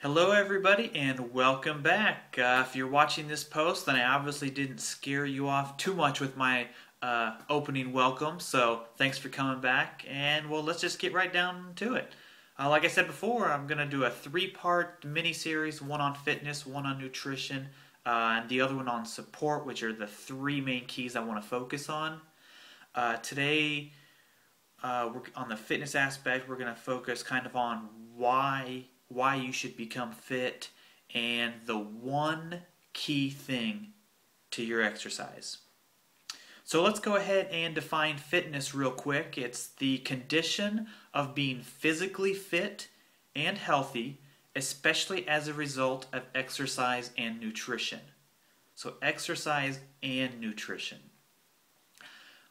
Hello everybody and welcome back. If you're watching this post, then I obviously didn't scare you off too much with my opening welcome, so thanks for coming back, and well, let's just get right down to it. Like I said before, I'm going to do a three-part mini-series, one on fitness, one on nutrition, and the other one on support, which are the three main keys I want to focus on. Today, on the fitness aspect, we're going to focus kind of on why you should become fit and the one key thing to your exercise. So let's go ahead and define fitness real quick. It's the condition of being physically fit and healthy, especially as a result of exercise and nutrition. So exercise and nutrition.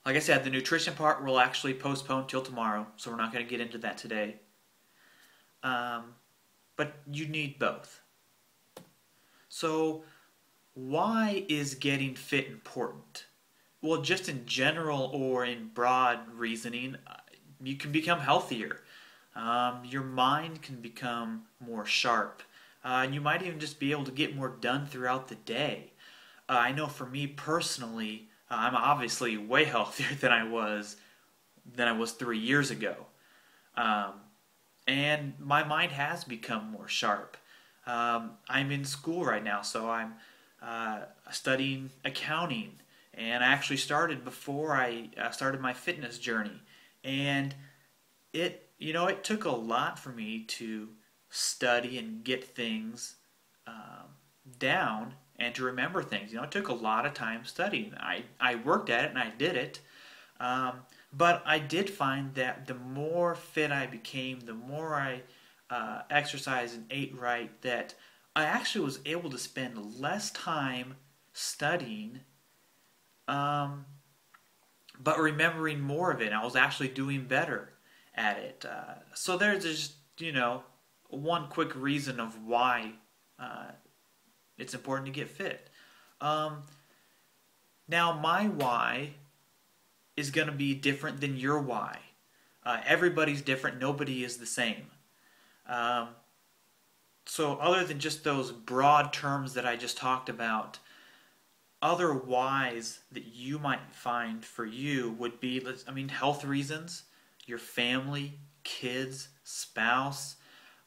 Like I said, the nutrition part we'll actually postpone till tomorrow, so we're not going to get into that today. But you need both. So why is getting fit important? Well, just in general or in broad reasoning, you can become healthier. Your mind can become more sharp. And you might even just be able to get more done throughout the day. I know for me personally, I'm obviously way healthier than I was 3 years ago. And my mind has become more sharp. I'm in school right now, so I'm studying accounting, and I actually started before I started my fitness journey. And it took a lot for me to study and get things down and to remember things. It took a lot of time studying. I worked at it and I did it. But I did find that the more fit I became, the more I exercised and ate right, that I actually was able to spend less time studying, but remembering more of it. I was actually doing better at it. So there's just, one quick reason of why it's important to get fit. Now, my why is going to be different than your why. Everybody's different. Nobody is the same. So other than just those broad terms that I just talked about, other whys that you might find for you would be, health reasons, your family, kids, spouse.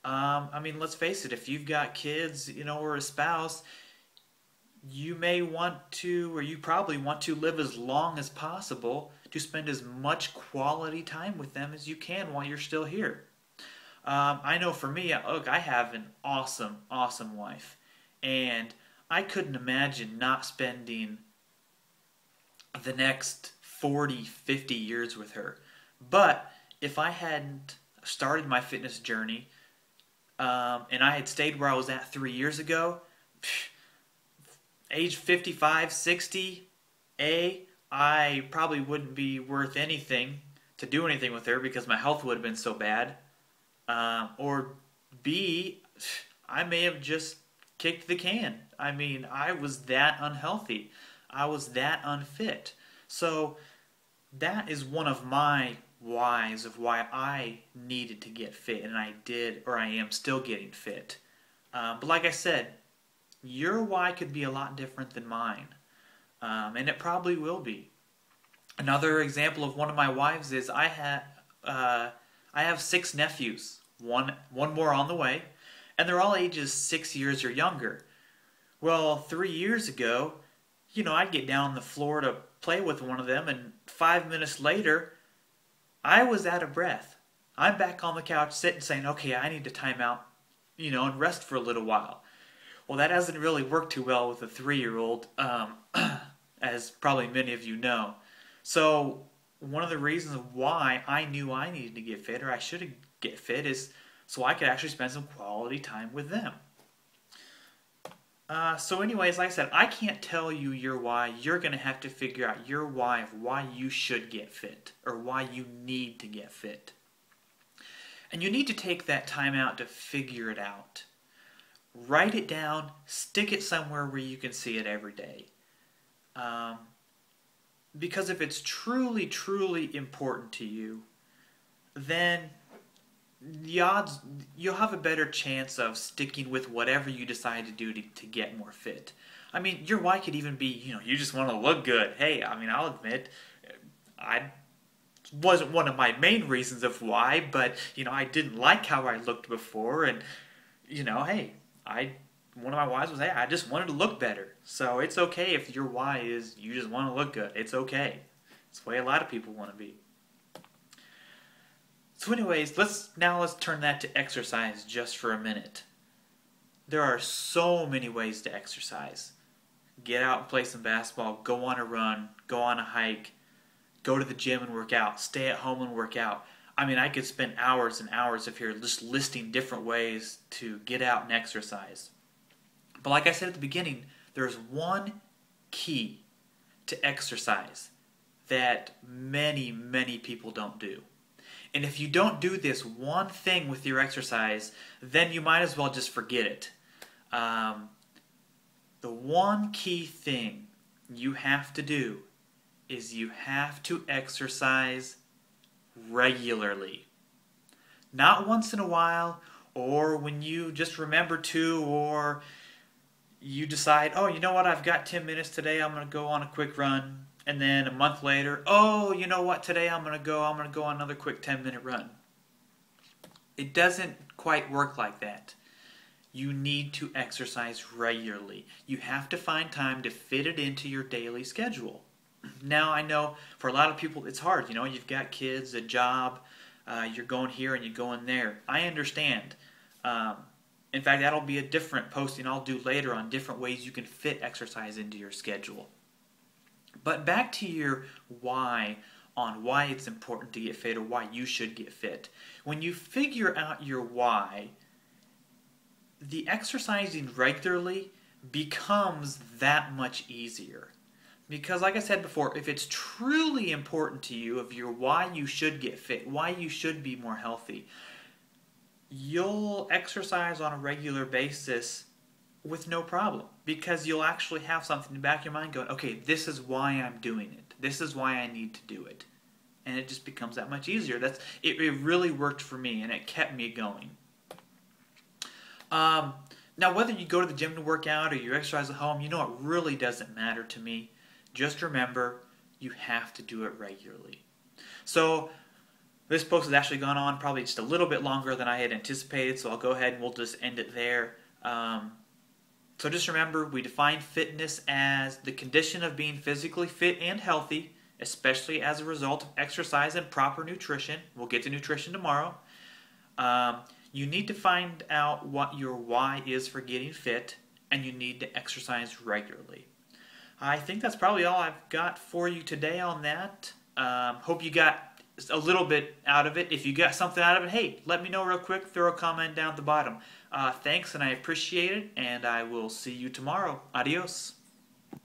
Let's face it, if you've got kids, or a spouse, you may want to, or you probably want to live as long as possible to spend as much quality time with them as you can while you're still here. I know for me, look, I have an awesome, awesome wife, and I couldn't imagine not spending the next 40, 50 years with her. But if I hadn't started my fitness journey, and I had stayed where I was at 3 years ago, age 55, 60, I probably wouldn't be worth anything to do anything with her because my health would have been so bad. Or B, I may have just kicked the can. I was that unhealthy. I was that unfit. So that is one of my whys of why I needed to get fit, and I did, or I am still getting fit. But like I said, your why could be a lot different than mine, and it probably will be. Another example of one of my wives is I have 6 nephews, one more on the way, and they're all ages 6 years or younger. Well, 3 years ago, I'd get down on the floor to play with one of them, and 5 minutes later, I was out of breath. I'm back on the couch sitting saying, okay, I need to time out, and rest for a little while. Well, that hasn't really worked too well with a 3-year-old, as probably many of you know. So one of the reasons why I knew I needed to get fit, or I should get fit, is so I could actually spend some quality time with them. So anyways, like I said, I can't tell you your why. You're going to have to figure out your why of why you should get fit, or why you need to get fit. And you need to take that time out to figure it out. Write it down, stick it somewhere where you can see it every day. Because if it's truly, truly important to you, then the odds, you'll have a better chance of sticking with whatever you decide to do to get more fit. I mean, your why could even be, you just want to look good. Hey, I mean, I'll admit, I wasn't one of my main reasons of why, but, I didn't like how I looked before, and, hey, one of my whys was, hey, I just wanted to look better. So it's okay if your why is you just want to look good. It's okay. It's the way a lot of people want to be. So anyways, let's turn that to exercise just for a minute. There are so many ways to exercise. Get out and play some basketball, go on a run, go on a hike, go to the gym and work out, stay at home and work out. I mean, I could spend hours and hours if you're just listing different ways to get out and exercise. But like I said at the beginning, there's one key to exercise that many, many people don't do. And if you don't do this one thing with your exercise, then you might as well just forget it. The one key thing you have to do is you have to exercise regularly. Not once in a while, or when you just remember to, or you decide, oh, you know what, I've got 10 minutes today, I'm going to go on a quick run. And then a month later, oh, you know what, today I'm going to go on another quick 10-minute run. It doesn't quite work like that. You need to exercise regularly. You have to find time to fit it into your daily schedule. Now, I know for a lot of people it's hard. You've got kids, a job, you're going here and you're going there. I understand. In fact, that'll be a different posting I'll do later on different ways you can fit exercise into your schedule. But back to your why on why it's important to get fit or why you should get fit. When you figure out your why, the exercising regularly becomes that much easier. Because like I said before, if it's truly important to you of your why you should get fit, why you should be more healthy, you'll exercise on a regular basis with no problem, because you'll actually have something in the back of your mind going, okay, this is why I'm doing it. This is why I need to do it. And it just becomes that much easier. It really worked for me, and it kept me going. Now, whether you go to the gym to work out or you exercise at home, it really doesn't matter to me. Just remember, you have to do it regularly. So, this post has actually gone on probably just a little bit longer than I had anticipated, so I'll go ahead and we'll just end it there. So just remember, we define fitness as the condition of being physically fit and healthy, especially as a result of exercise and proper nutrition. We'll get to nutrition tomorrow. You need to find out what your why is for getting fit, and you need to exercise regularly. I think that's probably all I've got for you today on that. Hope you got a little bit out of it. If you got something out of it, hey, let me know real quick. Throw a comment down at the bottom. Thanks, and I appreciate it, and I will see you tomorrow. Adios.